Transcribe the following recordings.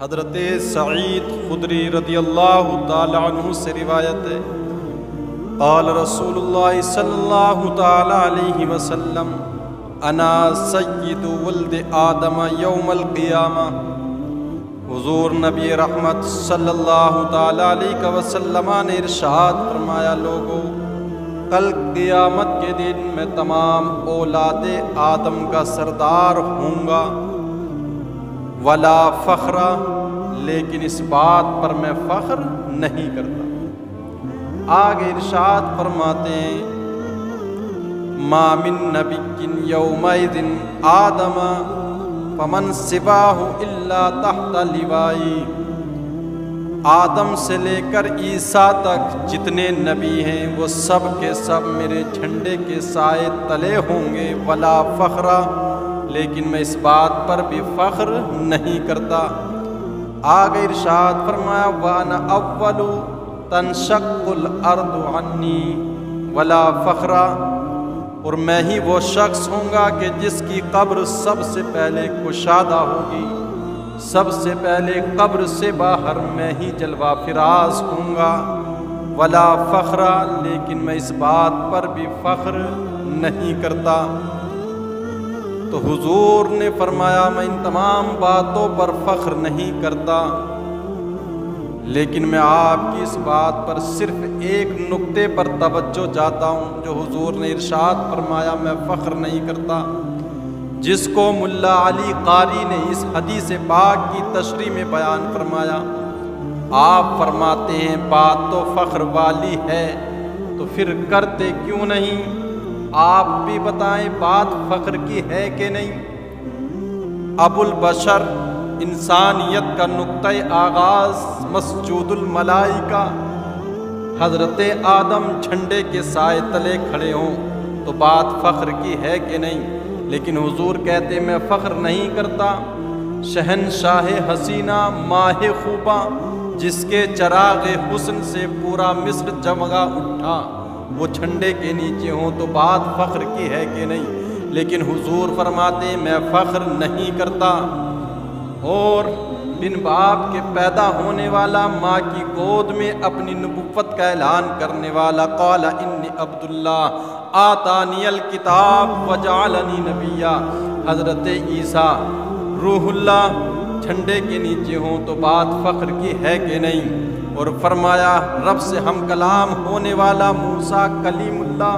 حضرت سعید خدری رضی اللہ تعالی عنہ سے روایت ہے، قال رسول اللہ صلی اللہ تعالی علیہ وسلم انا سید ولد آدم یوم القیامہ۔ حضور نبی رحمت صلی اللہ تعالی علیہ وسلم نے ارشاد فرمایا، لوگوں کل قیامت کے دن میں تمام اولاد آدم کا سردار ہوں گا، ولا فخر، لیکن اس بات پر میں فخر نہیں کرتا۔ آگے ارشاد فرماتے ہیں، ما من نبی یومئذ آدم فمن سواہ الا تحت لوائی۔ آدم سے لے کر عیسیٰ تک جتنے نبی ہیں وہ سب کے سب میرے جھنڈے کے سائے تلے ہوں گے، ولا فخر، لیکن میں اس بات پر بھی فخر نہیں کرتا۔ آگے ارشاد فرمایا، وَأَنَا أَوَّلُ تَنشَقُّ الْأَرْضُ عَنِّي وَلَا فَخْرَ، اور میں ہی وہ شخص ہوں گا کہ جس کی قبر سب سے پہلے کشادہ ہوگی، سب سے پہلے قبر سے باہر میں ہی جلوہ فراز ہوں گا، وَلَا فَخْرَ، لیکن میں اس بات پر بھی فخر نہیں کرتا۔ تو حضور نے فرمایا، میں ان تمام باتوں پر فخر نہیں کرتا، لیکن میں آپ کی اس بات پر صرف ایک نقطے پر توجہ چاہتا ہوں جو حضور نے ارشاد فرمایا میں فخر نہیں کرتا، جس کو ملا علی قاری نے اس حدیث پاک کی تشریح میں بیان فرمایا۔ آپ فرماتے ہیں بات تو فخر والی ہے تو پھر کرتے کیوں نہیں؟ آپ بھی بتائیں بات فخر کی ہے کہ نہیں؟ ابو البشر، انسانیت کا نقطۂ آغاز، مسجود الملائکہ، حضرت آدم جھنڈے کے سائے تلے کھڑے ہوں تو بات فخر کی ہے کہ نہیں؟ لیکن حضور کہتے میں فخر نہیں کرتا۔ شہنشاہ حسینہ، ماہ خوباں، جس کے چراغ حسن سے پورا مصر جگمگا اٹھا، وہ جھنڈے کے نیچے ہوں تو بات فخر کی ہے کہ نہیں؟ لیکن حضور فرماتے میں فخر نہیں کرتا۔ اور بن باپ کے پیدا ہونے والا، ماں کی گود میں اپنی نبوت کا اعلان کرنے والا، قال انی عبداللہ آتانی الکتاب وجعلنی نبیا، حضرت عیسیٰ روح اللہ جھنڈے کے نیچے ہوں تو بات فخر کی ہے کہ نہیں؟ اور فرمایا رب سے ہم کلام ہونے والا موسیٰ کلیم اللہ،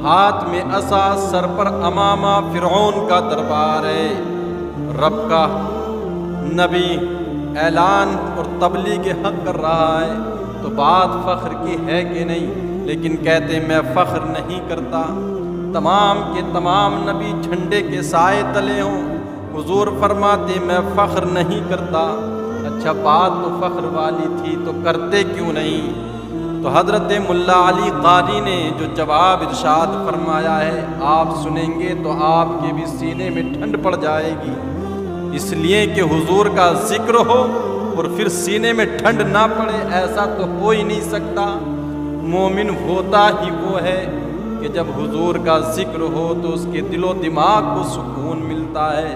ہاتھ میں عصا، سر پر امامہ، فرعون کا دربار ہے، رب کا نبی اعلان اور تبلیغ حق کر رہا ہے تو بات فخر کی ہے کہ نہیں؟ لیکن کہتے میں فخر نہیں کرتا۔ تمام کے تمام نبی جھنڈے کے سائے تلے ہوں، حضور فرماتے میں فخر نہیں کرتا۔ اچھا بات تو فخر والی تھی تو کرتے کیوں نہیں؟ تو حضرت ملا علی قاری نے جو جواب ارشاد فرمایا ہے آپ سنیں گے تو آپ کے بھی سینے میں ٹھنڈ پڑ جائے گی، اس لیے کہ حضور کا ذکر ہو اور پھر سینے میں ٹھنڈ نہ پڑے، ایسا تو ہو ہی نہیں سکتا۔ مومن ہوتا ہی وہ ہے کہ جب حضور کا ذکر ہو تو اس کے دل و دماغ کو سکون ملتا ہے،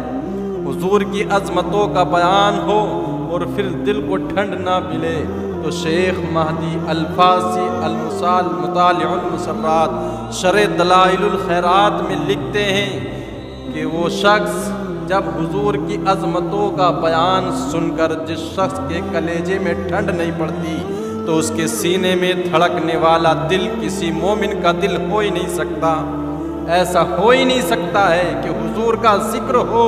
حضور کی عظمتوں کا بیان ہو اور پھر دل کو ٹھنڈ نہ ملے۔ تو شیخ مہدی الفاسی مطالع المسرات شرح دلائل الخیرات میں لکھتے ہیں کہ وہ شخص جب حضور کی عظمتوں کا بیان سن کر جس شخص کے کلیجے میں ٹھنڈ نہیں پڑتی تو اس کے سینے میں دھڑکنے والا دل کسی مومن کا دل ہو ہی نہیں سکتا۔ ایسا ہو ہی نہیں سکتا ہے کہ حضور کا ذکر ہو،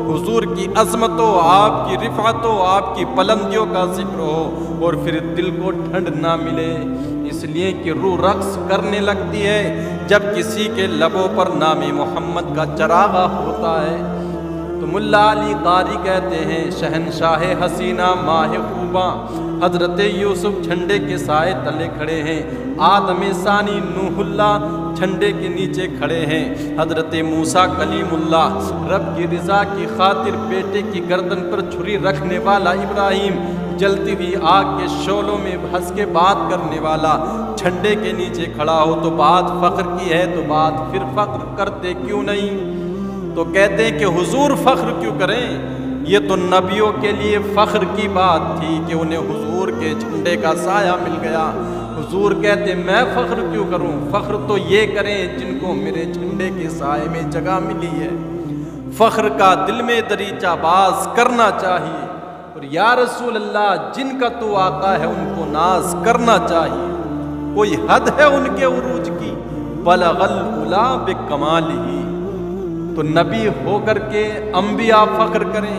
حضور کی عظمتوں، آپ کی رفعتوں، آپ کی بلندیوں کا ذکر ہو اور پھر دل کو ٹھنڈ نہ ملے، اس لیے کہ روح رقص کرنے لگتی ہے جب کسی کے لبوں پر نام محمد کا چراغا ہوتا ہے۔ تو ملا علی قاری کہتے ہیں شہنشاہ حسینہ، ماہ خوباں، حضرت یوسف جھنڈے کے سائے تلے کھڑے ہیں، آدم ثانی نوح اللہ جھنڈے کے نیچے کھڑے ہیں، حضرت موسیٰ کلیم اللہ رب کی رضا کی خاطر بیٹے کی گردن پر چھری رکھنے والا ابراہیم، جلتی ہوئی آگ کے شعلوں میں ہنس کے بات کرنے والا جھنڈے کے نیچے کھڑا ہو تو بات فخر کی ہے تو بات پھر فخر کرتے کیوں نہیں؟ تو کہتے ہیں کہ حضور فخر کیوں کریں؟ یہ تو نبیوں کے لیے فخر کی بات تھی کہ انہیں حضور کے جھنڈے کا سایہ مل گیا۔ حضور کہتے میں فخر کیوں کروں، فخر تو یہ کریں جن کو میرے جھنڈے کے سائے میں جگہ ملی ہے۔ فخر کا دل میں دریچہ باز کرنا چاہیے، اور یا رسول اللہ جن کا تو آقا ہے ان کو ناز کرنا چاہیے۔ کوئی حد ہے ان کے عروج کی، بلغ العلا بکمالہ۔ تو نبی ہو کر کے انبیاء فخر کریں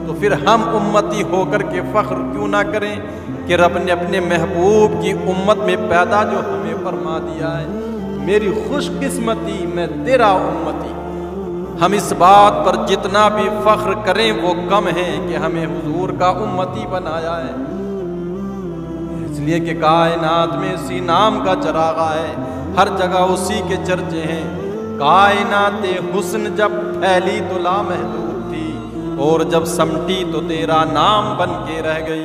تو پھر ہم امتی ہو کر کے فخر کیوں نہ کریں کہ رب نے اپنے محبوب کی امت میں پیدا جو ہمیں فرما دیا ہے۔ میری خوش قسمتی میں تیرا امتی۔ ہم اس بات پر جتنا بھی فخر کریں وہ کم ہے کہ ہمیں حضور کا امتی بنایا ہے، اس لیے کہ کائنات میں اسی نام کا چراغا ہے، ہر جگہ اسی کے چرچے ہیں۔ کائنات حسن جب پھیلی تو لامحدود تھی، اور جب سمٹی تو تیرا نام بن کے رہ گئی۔